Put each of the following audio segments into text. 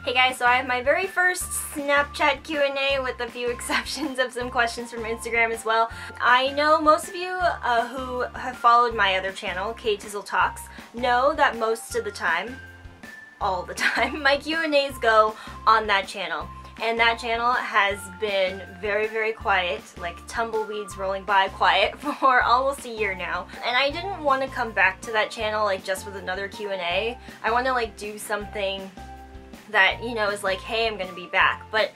Hey guys, so I have my very first Snapchat Q&A with a few exceptions of some questions from Instagram as well. I know most of you who have followed my other channel, KatizzzleTalks, know that most of the time, all the time, my Q&As go on that channel. And that channel has been very, very quiet, like tumbleweeds rolling by quiet for almost a year now. And I didn't want to come back to that channel like just with another Q&A. I want to like do something that, you know, is like, hey, I'm gonna be back. But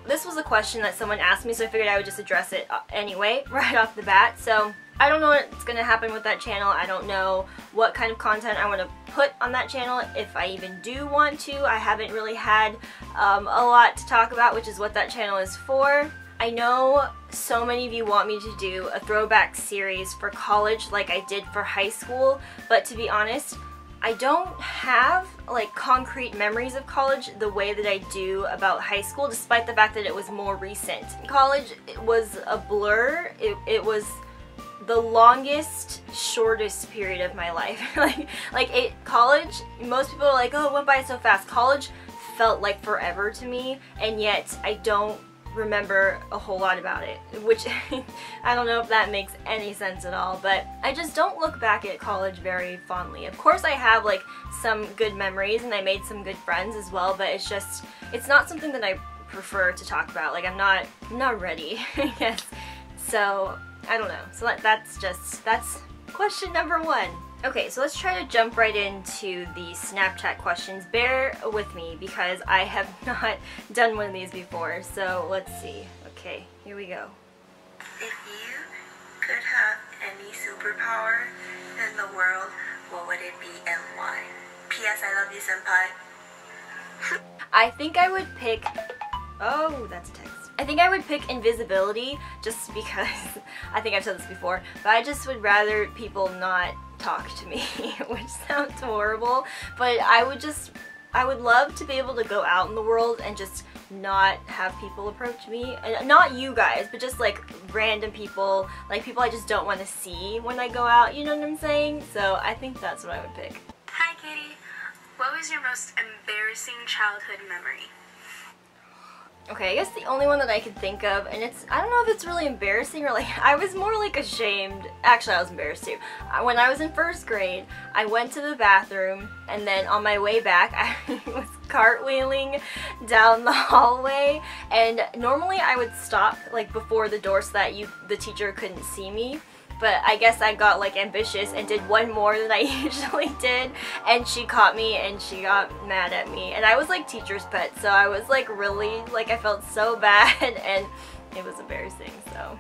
this was a question that someone asked me, so I figured I would just address it anyway, right off the bat. So I don't know what's gonna happen with that channel. I don't know what kind of content I want to put on that channel, if I even do want to. I haven't really had a lot to talk about, which is what that channel is for. I know so many of you want me to do a throwback series for college like I did for high school, but to be honest, I don't have like concrete memories of college the way that I do about high school, despite the fact that it was more recent. College was a blur. It was the longest, shortest period of my life. College, most people are like, oh, it went by so fast. College felt like forever to me, and yet I don't remember a whole lot about it, which I don't know if that makes any sense at all, but I just don't look back at college very fondly. Of course I have like some good memories and I made some good friends as well, but it's not something that I prefer to talk about. Like I'm not ready, I guess. So I don't know. So that's question number one. Okay, so let's try to jump right into the Snapchat questions. Bear with me because I have not done one of these before, so let's see. Okay, here we go. If you could have any superpower in the world, what would it be and why? P.S. I love you, senpai. I think I would pick... Oh, that's a text. I think I would pick invisibility just because, I think I've said this before, but I just would rather people not talk to me, which sounds horrible, but I would love to be able to go out in the world and just not have people approach me. And not you guys, but just like random people, like people I just don't want to see when I go out, you know what I'm saying? So I think that's what I would pick. Hi Katie, what was your most embarrassing childhood memory? Okay, I guess the only one that I could think of, and I don't know if it's really embarrassing or like, I was more like ashamed. Actually, I was embarrassed too. When I was in first grade, I went to the bathroom, and then on my way back, I was cartwheeling down the hallway, and normally I would stop like before the door so that the teacher couldn't see me. But I guess I got like ambitious and did one more than I usually did, and she caught me and she got mad at me. And I was like teacher's pet, so I was like really, like I felt so bad and it was embarrassing, so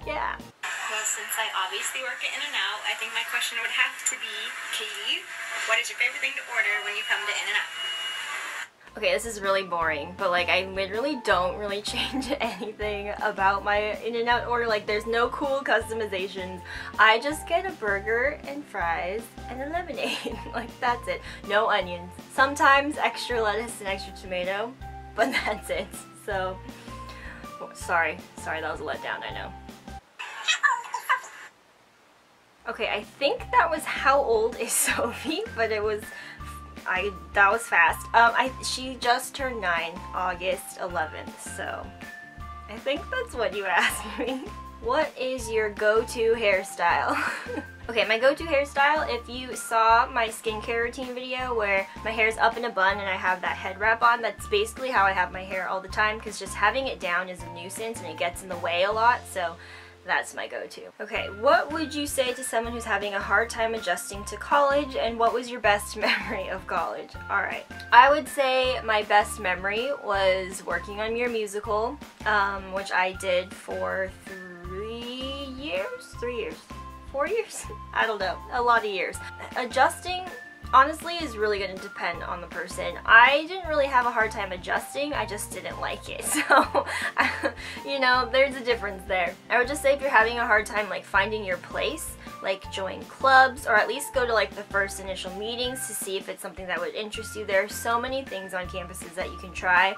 yeah. Well, since I obviously work at In-N-Out, I think my question would have to be, Katie, what is your favorite thing to order when you come to In-N-Out? Okay, this is really boring, but like I literally don't really change anything about my In-N-Out order. Like there's no cool customizations. I just get a burger and fries and a lemonade. Like that's it. No onions. Sometimes extra lettuce and extra tomato, but that's it. So, sorry, that was a letdown, I know. Okay, I think that was How Old Is Sophie, but it was... that was fast. She just turned 9, August 11th, so I think that's what you asked me. What is your go-to hairstyle? Okay, my go-to hairstyle, if you saw my skincare routine video where my hair's up in a bun and I have that head wrap on, that's basically how I have my hair all the time, because just having it down is a nuisance and it gets in the way a lot, so that's my go-to. Okay, what would you say to someone who's having a hard time adjusting to college, and what was your best memory of college? Alright, I would say my best memory was working on your musical, which I did for 3 years? 4 years? I don't know, a lot of years. Adjusting, honestly, is really going to depend on the person. I didn't really have a hard time adjusting, I just didn't like it. So, you know, there's a difference there. I would just say if you're having a hard time like finding your place, like join clubs, or at least go to like the first initial meetings to see if it's something that would interest you. There are so many things on campuses that you can try,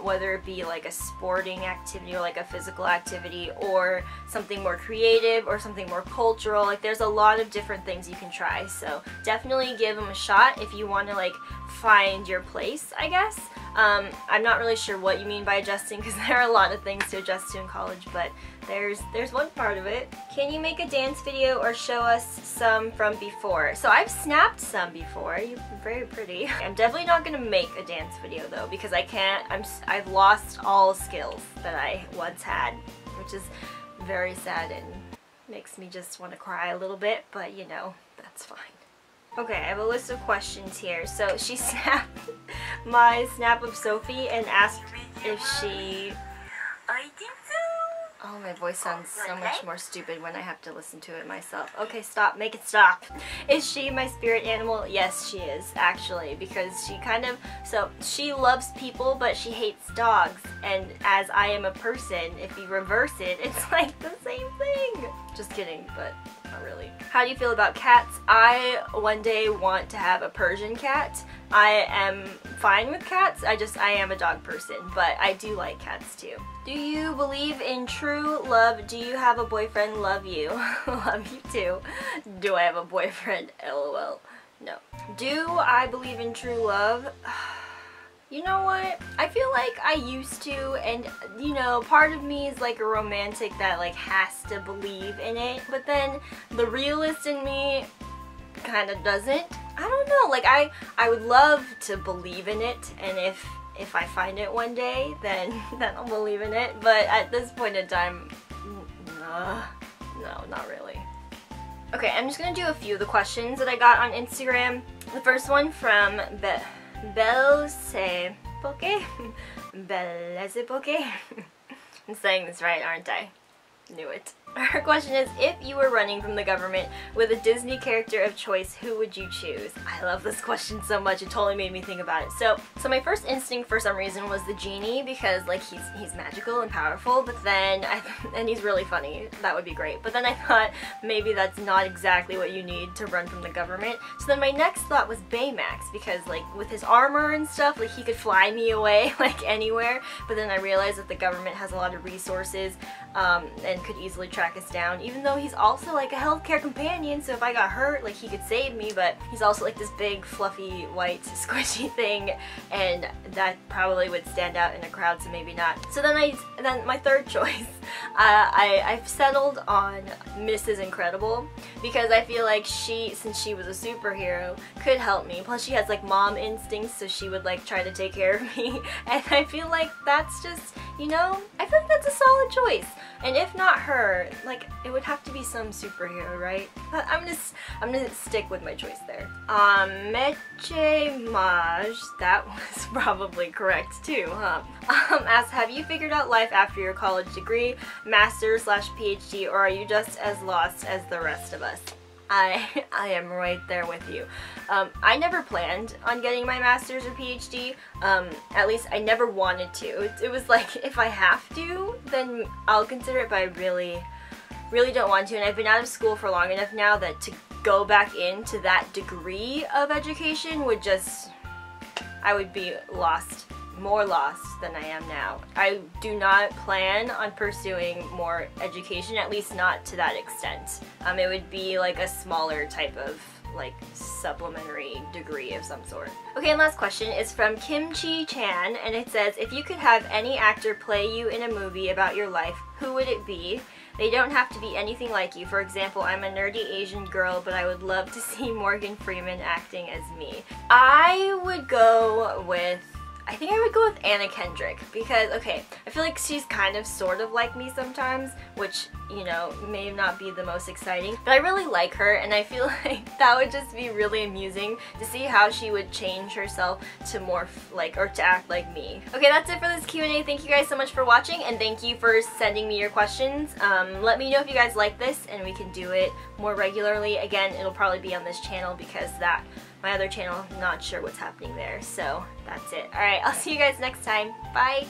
whether it be like a sporting activity or like a physical activity, or something more creative or something more cultural. Like there's a lot of different things you can try, so definitely give them a shot if you want to like find your place, I guess. I'm not really sure what you mean by adjusting, because there are a lot of things to adjust to in college, but there's one part of it. Can you make a dance video or show us some from before? So I've snapped some before. You're very pretty. I'm definitely not gonna make a dance video though, because I can't. I've lost all skills that I once had, which is very sad and makes me just want to cry a little bit, but you know, that's fine. Okay, I have a list of questions here. So she snapped my snap of Sophie and asked if she... I think so. Oh, my voice sounds so much more stupid when I have to listen to it myself. Okay, stop. Make it stop. Is she my spirit animal? Yes, she is, actually, because she kind of... So, she loves people, but she hates dogs. And as I am a person, if you reverse it, it's like the same thing. Just kidding, but not really. How do you feel about cats? I one day want to have a Persian cat. I am fine with cats. I am a dog person, but I do like cats too. Do you believe in true love? Do you have a boyfriend? Love you. Love you too. Do I have a boyfriend? LOL. No. Do I believe in true love? You know what? I feel like I used to, and you know, part of me is like a romantic that like has to believe in it, but then the realist in me kind of doesn't. I don't know, like I would love to believe in it, and if I find it one day, then I'll believe in it, but at this point in time, no, not really. Okay, I'm just gonna do a few of the questions that I got on Instagram. The first one from Belsepoke. Belsepoke. I'm saying this right, aren't I? Knew it. Her question is, if you were running from the government with a Disney character of choice, who would you choose? I love this question so much, it totally made me think about it. So my first instinct for some reason was the genie, because like he's magical and powerful, but then and he's really funny. That would be great. But then I thought maybe that's not exactly what you need to run from the government. So then my next thought was Baymax, because like with his armor and stuff, like he could fly me away like anywhere. But then I realized that the government has a lot of resources and could easily track us down, even though he's also like a healthcare companion, so if I got hurt, like he could save me, but he's also like this big fluffy white squishy thing, and that probably would stand out in a crowd, so maybe not. So then my third choice, I've settled on Mrs. Incredible, because I feel like she, since she was a superhero, could help me. Plus she has like mom instincts, so she would like try to take care of me, and I feel like that's just, you know, I feel like that's a solid choice. And if not her, like it would have to be some superhero, right? But I'm gonna stick with my choice there. Meche Maj, that was probably correct too, huh? Asks, have you figured out life after your college degree, master's/PhD, or are you just as lost as the rest of us? I am right there with you. I never planned on getting my master's or PhD. At least I never wanted to. It was like, if I have to, then I'll consider it, but I really don't want to. And I've been out of school for long enough now that to go back into that degree of education would just, I would be lost. More lost than I am now. I do not plan on pursuing more education, at least not to that extent. It would be like a smaller type of like supplementary degree of some sort. Okay, and last question is from Kimchi Chan, and it says, if you could have any actor play you in a movie about your life, who would it be? They don't have to be anything like you. For example, I'm a nerdy Asian girl, but I would love to see Morgan Freeman acting as me. I would go with Anna Kendrick, because, okay, I feel like she's kind of sort of like me sometimes, which, you know, may not be the most exciting, but I really like her, and I feel like that would just be really amusing to see how she would change herself to morph like, or to act like me. Okay, that's it for this Q&A. Thank you guys so much for watching, and thank you for sending me your questions. Let me know if you guys like this, and we can do it more regularly. Again, it'll probably be on this channel, because my other channel, I'm not sure what's happening there, so that's it. Alright, I'll see you guys next time. Bye!